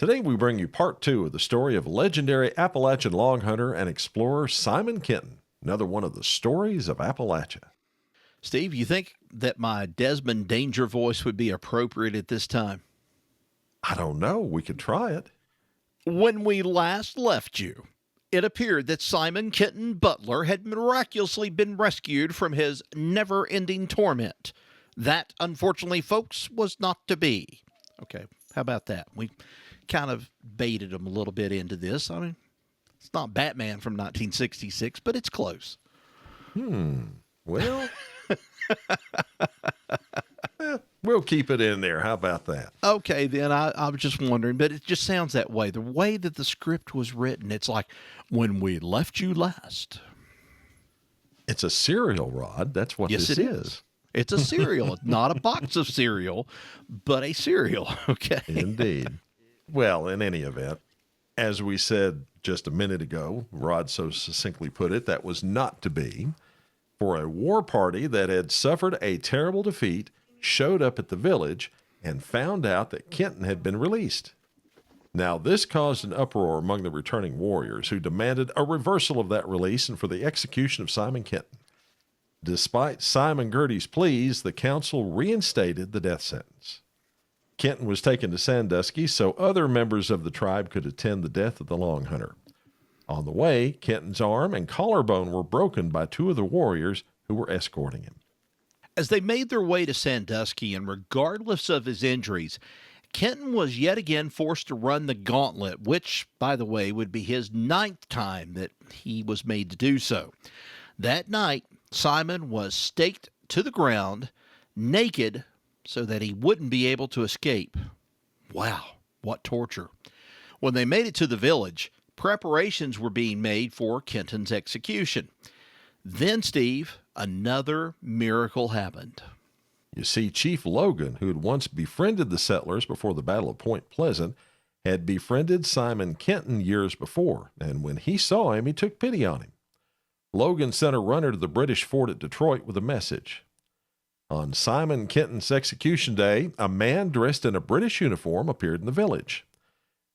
Today we bring you part two of the story of legendary Appalachian longhunter and explorer Simon Kenton, another one of the stories of Appalachia. Steve, you think that my Desmond Danger voice would be appropriate at this time? I don't know. We could try it. When we last left you, it appeared that Simon Kenton Butler had miraculously been rescued from his never-ending torment. That, unfortunately, folks, was not to be. Okay, how about that? We kind of baited him a little bit into this. I mean, it's not Batman from 1966, but it's close. Well, we'll keep it in there. How about that? Okay, then I was just wondering, but it just sounds that way. The way that the script was written, it's like, when we left you last. It's a cereal, Rod. That's what Yes, this it is. It's a cereal. It's not a box of cereal, but a cereal. Okay. Indeed. Well, in any event, as we said just a minute ago, Rod so succinctly put it, that was not to be. For a war party that had suffered a terrible defeat showed up at the village and found out that Kenton had been released. Now, this caused an uproar among the returning warriors who demanded a reversal of that release and for the execution of Simon Kenton. Despite Simon Girty's pleas, the council reinstated the death sentence. Kenton was taken to Sandusky so other members of the tribe could attend the death of the longhunter. On the way, Kenton's arm and collarbone were broken by two of the warriors who were escorting him. As they made their way to Sandusky, and regardless of his injuries, Kenton was yet again forced to run the gauntlet, which, by the way, would be his 9th time that he was made to do so. That night, Simon was staked to the ground, naked, so that he wouldn't be able to escape. Wow, what torture. When they made it to the village, preparations were being made for Kenton's execution. Then, Steve, another miracle happened. You see, Chief Logan, who had once befriended the settlers before the Battle of Point Pleasant, had befriended Simon Kenton years before, and when he saw him, he took pity on him. Logan sent a runner to the British fort at Detroit with a message. On Simon Kenton's execution day, a man dressed in a British uniform appeared in the village.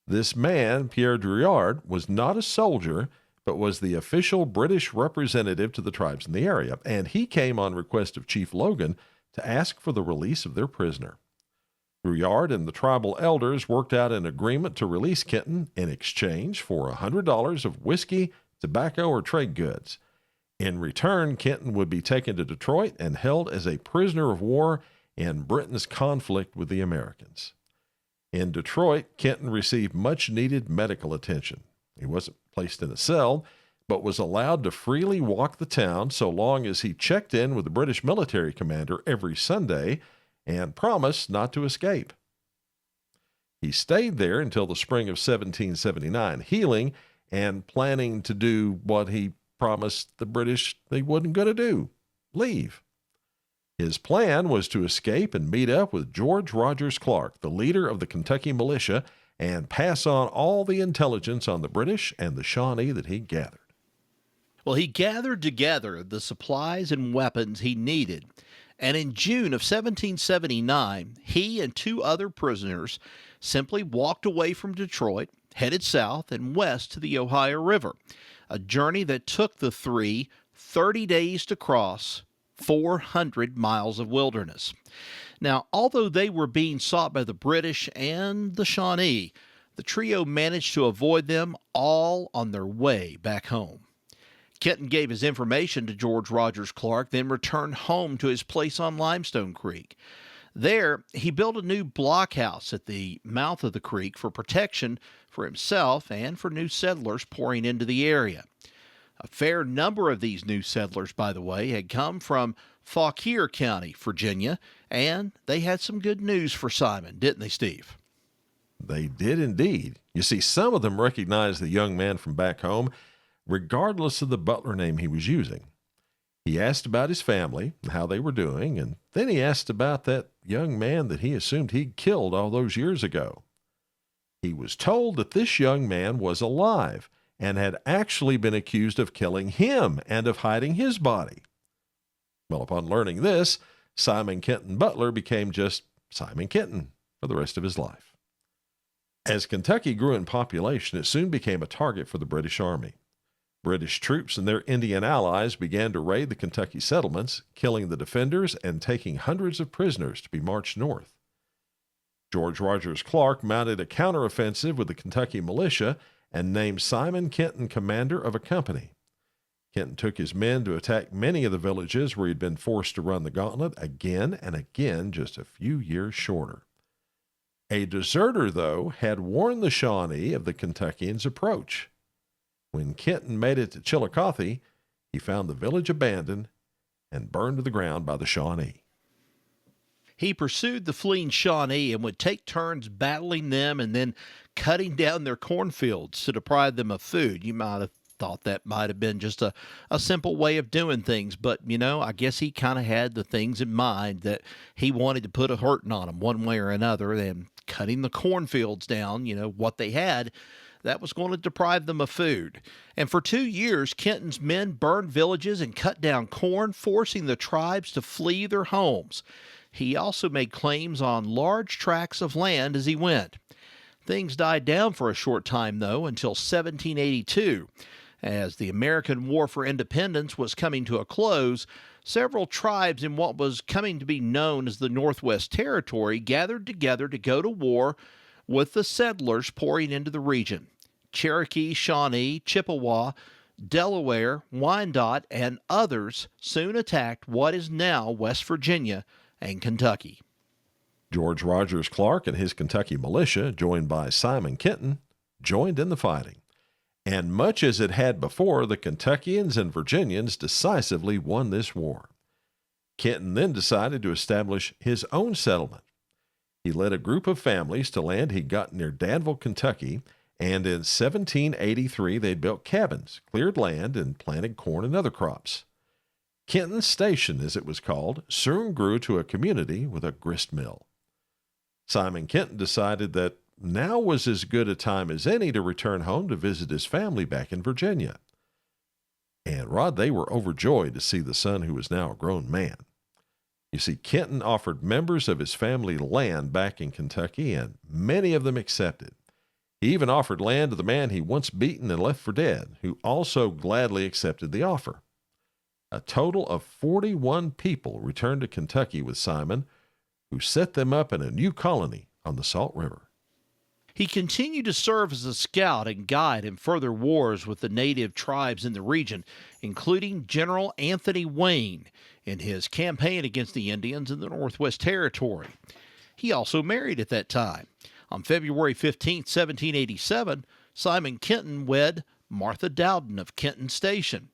This man, Pierre Drouillard, was not a soldier, but was the official British representative to the tribes in the area, and he came on request of Chief Logan to ask for the release of their prisoner. Drouillard and the tribal elders worked out an agreement to release Kenton in exchange for $100 of whiskey, tobacco, or trade goods. In return, Kenton would be taken to Detroit and held as a prisoner of war in Britain's conflict with the Americans. In Detroit, Kenton received much-needed medical attention. He wasn't placed in a cell, but was allowed to freely walk the town so long as he checked in with the British military commander every Sunday and promised not to escape. He stayed there until the spring of 1779, healing and planning to do what he promised the British they wasn't going to do, leave. His plan was to escape and meet up with George Rogers Clark, the leader of the Kentucky militia, and pass on all the intelligence on the British and the Shawnee that he gathered. Well, he gathered together the supplies and weapons he needed, and in June of 1779, he and 2 other prisoners simply walked away from Detroit, headed south and west to the Ohio River, a journey that took the 3 30 days to cross 400 miles of wilderness. Now, although they were being sought by the British and the Shawnee, the trio managed to avoid them all on their way back home. Kenton gave his information to George Rogers Clark, then returned home to his place on Limestone Creek. There, he built a new blockhouse at the mouth of the creek for protection for himself and for new settlers pouring into the area. A fair number of these new settlers, by the way, had come from Fauquier County, Virginia, and they had some good news for Simon, didn't they, Steve? They did indeed. You see, some of them recognized the young man from back home, regardless of the butler name he was using. He asked about his family and how they were doing, and then he asked about that young man that he assumed he'd killed all those years ago. He was told that this young man was alive and had actually been accused of killing him and of hiding his body. Well, upon learning this, Simon Kenton Butler became just Simon Kenton for the rest of his life. As Kentucky grew in population, it soon became a target for the British Army. British troops and their Indian allies began to raid the Kentucky settlements, killing the defenders and taking hundreds of prisoners to be marched north. George Rogers Clark mounted a counteroffensive with the Kentucky militia and named Simon Kenton commander of a company. Kenton took his men to attack many of the villages where he'd been forced to run the gauntlet again and again just a few years shorter. A deserter, though, had warned the Shawnee of the Kentuckians' approach. When Kenton made it to Chillicothe, he found the village abandoned and burned to the ground by the Shawnee. He pursued the fleeing Shawnee and would take turns battling them and then cutting down their cornfields to deprive them of food. You might have thought that might have been just a simple way of doing things, but, I guess he kind of had the things in mind that he wanted to put a hurting on them one way or another, and cutting the cornfields down, what they had, that was going to deprive them of food. And for 2 years, Kenton's men burned villages and cut down corn, forcing the tribes to flee their homes. He also made claims on large tracts of land as he went. Things died down for a short time, though, until 1782. As the American War for Independence was coming to a close, several tribes in what was coming to be known as the Northwest Territory gathered together to go to war with the settlers pouring into the region. Cherokee, Shawnee, Chippewa, Delaware, Wyandot, and others soon attacked what is now West Virginia and Kentucky. George Rogers Clark and his Kentucky militia, joined by Simon Kenton, joined in the fighting. And much as it had before, the Kentuckians and Virginians decisively won this war. Kenton then decided to establish his own settlement. He led a group of families to land he got near Danville, Kentucky, and in 1783 they built cabins, cleared land, and planted corn and other crops. Kenton Station, as it was called, soon grew to a community with a grist mill. Simon Kenton decided that now was as good a time as any to return home to visit his family back in Virginia. And Rod, they were overjoyed to see the son who was now a grown man. You see, Kenton offered members of his family land back in Kentucky, and many of them accepted. He even offered land to the man he once beaten and left for dead, who also gladly accepted the offer. A total of 41 people returned to Kentucky with Simon, who set them up in a new colony on the Salt River. He continued to serve as a scout and guide in further wars with the native tribes in the region, including General Anthony Wayne in his campaign against the Indians in the Northwest Territory. He also married at that time. On February 15, 1787, Simon Kenton wed Martha Dowden of Kenton Station.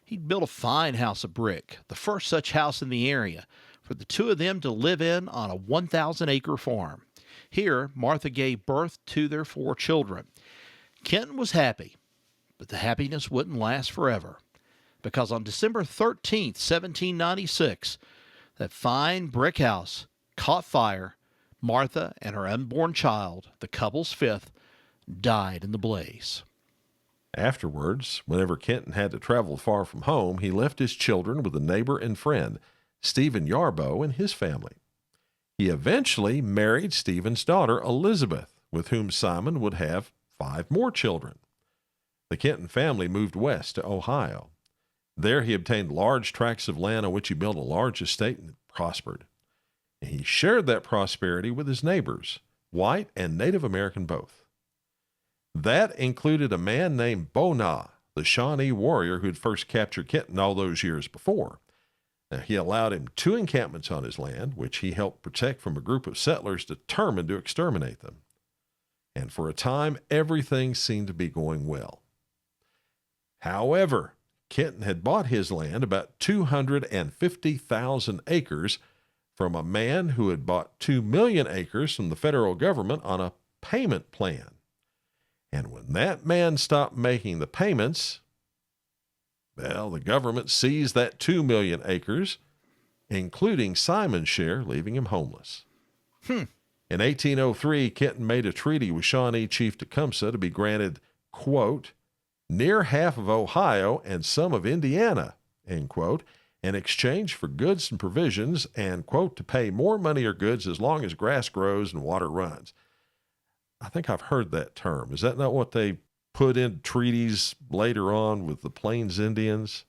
He'd built a fine house of brick, the first such house in the area, for the two of them to live in on a 1,000-acre farm. Here, Martha gave birth to their 4 children. Kenton was happy, but the happiness wouldn't last forever, because on December 13, 1796, that fine brick house caught fire. Martha and her unborn child, the couple's 5th, died in the blaze. Afterwards, whenever Kenton had to travel far from home, he left his children with a neighbor and friend, Stephen Yarbo, and his family. He eventually married Stephen's daughter, Elizabeth, with whom Simon would have 5 more children. The Kenton family moved west to Ohio. There he obtained large tracts of land on which he built a large estate and prospered. And he shared that prosperity with his neighbors, white and Native American both. That included a man named Bona, the Shawnee warrior who'd first captured Kenton all those years before. Now, he allowed him 2 encampments on his land, which he helped protect from a group of settlers determined to exterminate them. And for a time, everything seemed to be going well. However, Kenton had bought his land, about 250,000 acres, from a man who had bought 2 million acres from the federal government on a payment plan. And when that man stopped making the payments, well, the government seized that 2 million acres, including Simon's share, leaving him homeless. In 1803, Kenton made a treaty with Shawnee Chief Tecumseh to be granted, quote, near half of Ohio and some of Indiana, end quote, in exchange for goods and provisions and, quote, to pay more money or goods as long as grass grows and water runs. I think I've heard that term. Is that not what they put in treaties later on with the Plains Indians?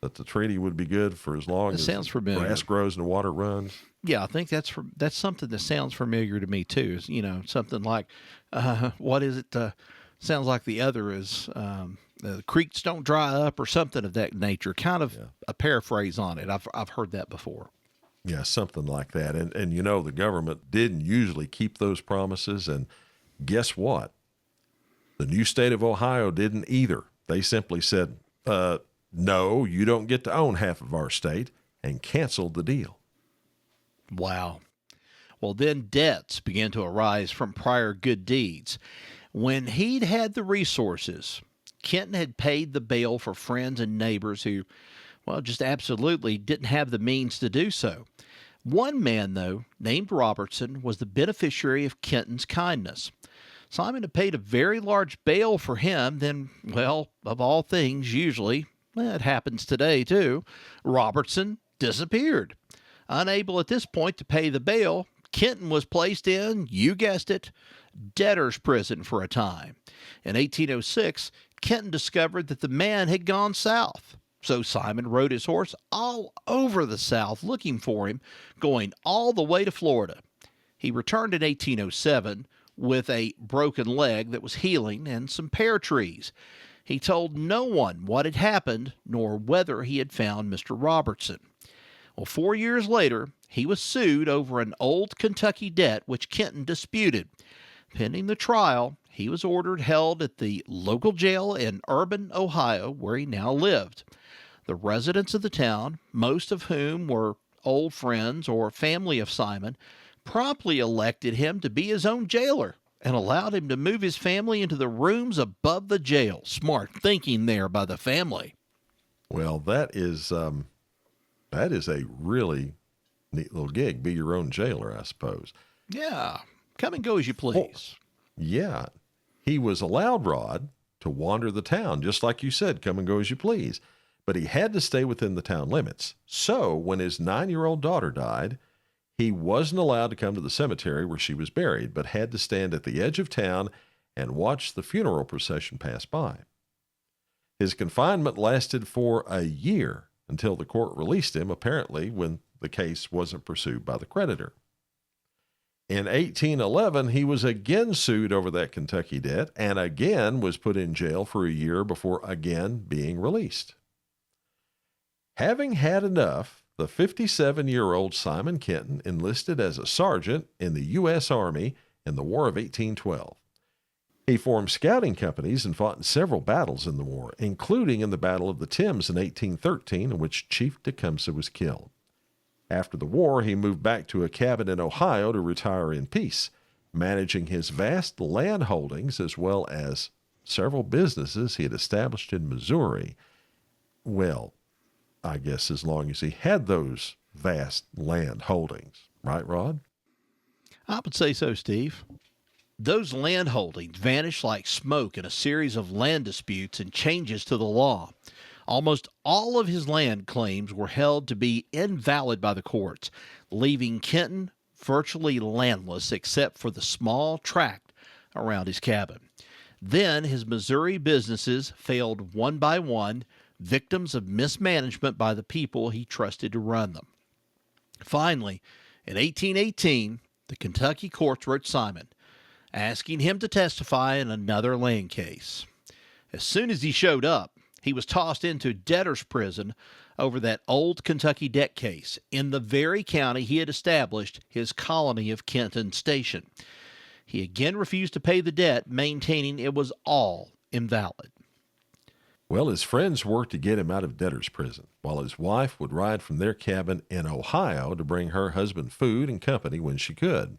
That the treaty would be good for as long It as sounds the familiar. grass grows and the water runs? Yeah, I think that's something that sounds familiar to me too. Is something like, what is it? Sounds like the other is the creeks don't dry up or something of that nature. Kind of Yeah. a paraphrase on it. I've heard that before. Yeah, something like that. And the government didn't usually keep those promises. And guess what? The new state of Ohio didn't either. They simply said, no, you don't get to own half of our state, and canceled the deal. Wow. Well, then debts began to arise from prior good deeds. When he'd had the resources, Kenton had paid the bail for friends and neighbors who, well, just absolutely didn't have the means to do so. One man, though, named Robertson, was the beneficiary of Kenton's kindness. Simon had paid a very large bail for him. Then, well, of all things, usually, well, it happens today too, Robertson disappeared. Unable at this point to pay the bail, Kenton was placed in, you guessed it, debtor's prison for a time. In 1806, Kenton discovered that the man had gone south. So Simon rode his horse all over the South looking for him, going all the way to Florida. He returned in 1807 with a broken leg that was healing and some pear trees. He told no one what had happened nor whether he had found Mr. Robertson. Well, 4 years later, he was sued over an old Kentucky debt which Kenton disputed. Pending the trial, he was ordered held at the local jail in Urban, Ohio, where he now lived. The residents of the town, most of whom were old friends or family of Simon, promptly elected him to be his own jailer and allowed him to move his family into the rooms above the jail. Smart thinking there by the family. Well, that is a really neat little gig. Be your own jailer, I suppose. Yeah, come and go as you please. Yeah. He was allowed, Rod, to wander the town, just like you said, come and go as you please. But he had to stay within the town limits. So when his 9-year-old daughter died, he wasn't allowed to come to the cemetery where she was buried, but had to stand at the edge of town and watch the funeral procession pass by. His confinement lasted for a year until the court released him, apparently when the case wasn't pursued by the creditor. In 1811, he was again sued over that Kentucky debt and again was put in jail for a year before again being released. Having had enough, the 57-year-old Simon Kenton enlisted as a sergeant in the U.S. Army in the War of 1812. He formed scouting companies and fought in several battles in the war, including in the Battle of the Thames in 1813, in which Chief Tecumseh was killed. After the war, he moved back to a cabin in Ohio to retire in peace, managing his vast land holdings as well as several businesses he had established in Missouri. Well, I guess as long as he had those vast land holdings. Right, Rod? I would say so, Steve. Those land holdings vanished like smoke in a series of land disputes and changes to the law. Almost all of his land claims were held to be invalid by the courts, leaving Kenton virtually landless except for the small tract around his cabin. Then his Missouri businesses failed one by one, victims of mismanagement by the people he trusted to run them. Finally, in 1818, the Kentucky courts wrote Simon, asking him to testify in another land case. As soon as he showed up, he was tossed into debtor's prison over that old Kentucky debt case in the very county he had established his colony of Kenton Station. He again refused to pay the debt, maintaining it was all invalid. Well, his friends worked to get him out of debtor's prison, while his wife would ride from their cabin in Ohio to bring her husband food and company when she could.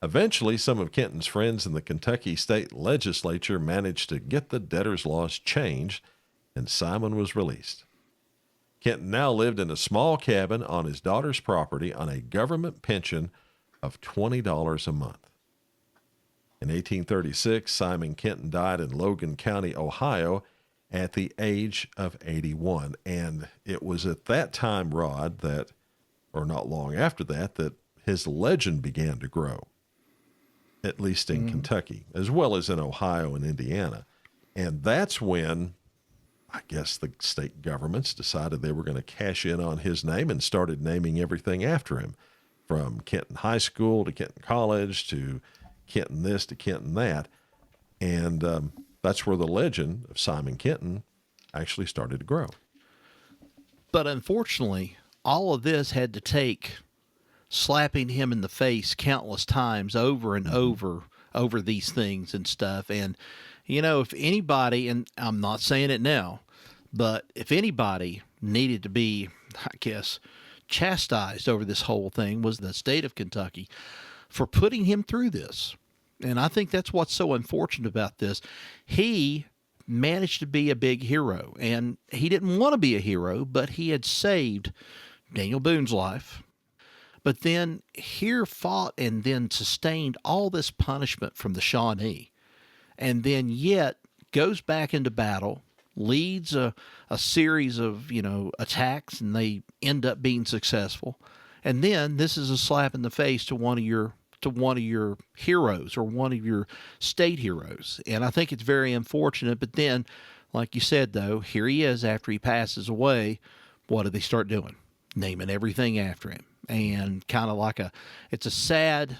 Eventually, some of Kenton's friends in the Kentucky state legislature managed to get the debtor's laws changed, and Simon was released. Kenton now lived in a small cabin on his daughter's property on a government pension of $20 a month. In 1836, Simon Kenton died in Logan County, Ohio, at the age of 81. And it was at that time, Rod, or not long after that, that his legend began to grow. at least in Kentucky, as well as in Ohio and Indiana. And that's when I guess the state governments decided they were going to cash in on his name and started naming everything after him, from Kenton High School to Kenton College to Kenton this to Kenton that. And that's where the legend of Simon Kenton actually started to grow. But unfortunately, all of this had to take slapping him in the face countless times over and over these things and stuff. And, you know, if anybody, and I'm not saying it now, but if anybody needed to be, I guess, chastised over this whole thing, was the state of Kentucky for putting him through this. And I think that's what's so unfortunate about this. He managed to be a big hero, and he didn't want to be a hero, but he had saved Daniel Boone's life. But then here fought and then sustained all this punishment from the Shawnee, and then yet goes back into battle, leads a series of, attacks, and they end up being successful. And then this is a slap in the face to one of your heroes, or one of your state heroes. And I think it's very unfortunate. But then, like you said, though, here he is after he passes away. What do they start doing? Naming everything after him. And kind of like it's a sad,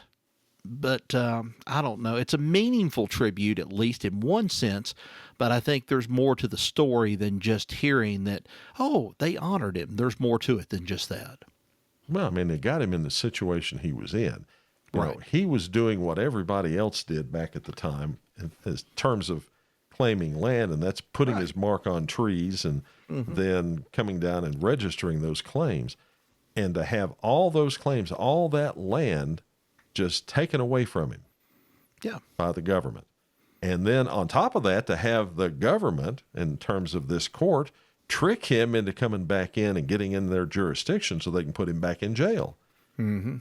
but I don't know. It's a meaningful tribute, at least in one sense. But I think there's more to the story than just hearing that, oh, they honored him. There's more to it than just that. Well, I mean, they got him in the situation he was in. You Right. know, he was doing what everybody else did back at the time in terms of claiming land, and that's putting his mark on trees and then coming down and registering those claims. And to have all those claims, all that land just taken away from him by the government. And then on top of that, to have the government, in terms of this court, trick him into coming back in and getting in their jurisdiction so they can put him back in jail. Mm-hmm.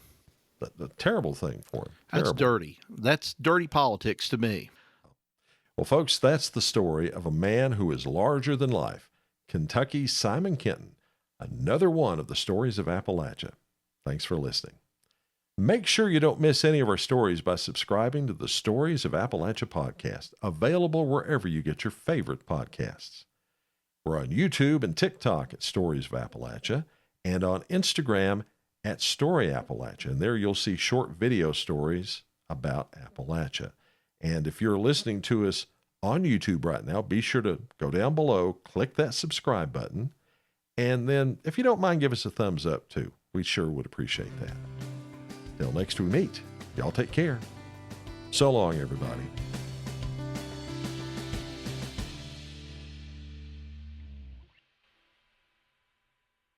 The terrible thing for him. That's Terrible. dirty. That's dirty politics to me. Well, folks, that's the story of a man who is larger than life, Kentucky's Simon Kenton, another one of the stories of Appalachia. Thanks for listening. Make sure you don't miss any of our stories by subscribing to the Stories of Appalachia podcast, available wherever you get your favorite podcasts. We're on YouTube and TikTok at Stories of Appalachia, and on Instagram at Story Appalachia. And there you'll see short video stories about Appalachia. And if you're listening to us on YouTube right now, be sure to go down below, click that subscribe button, and then if you don't mind, give us a thumbs up too. We sure would appreciate that. Till next we meet, y'all take care. So long, everybody.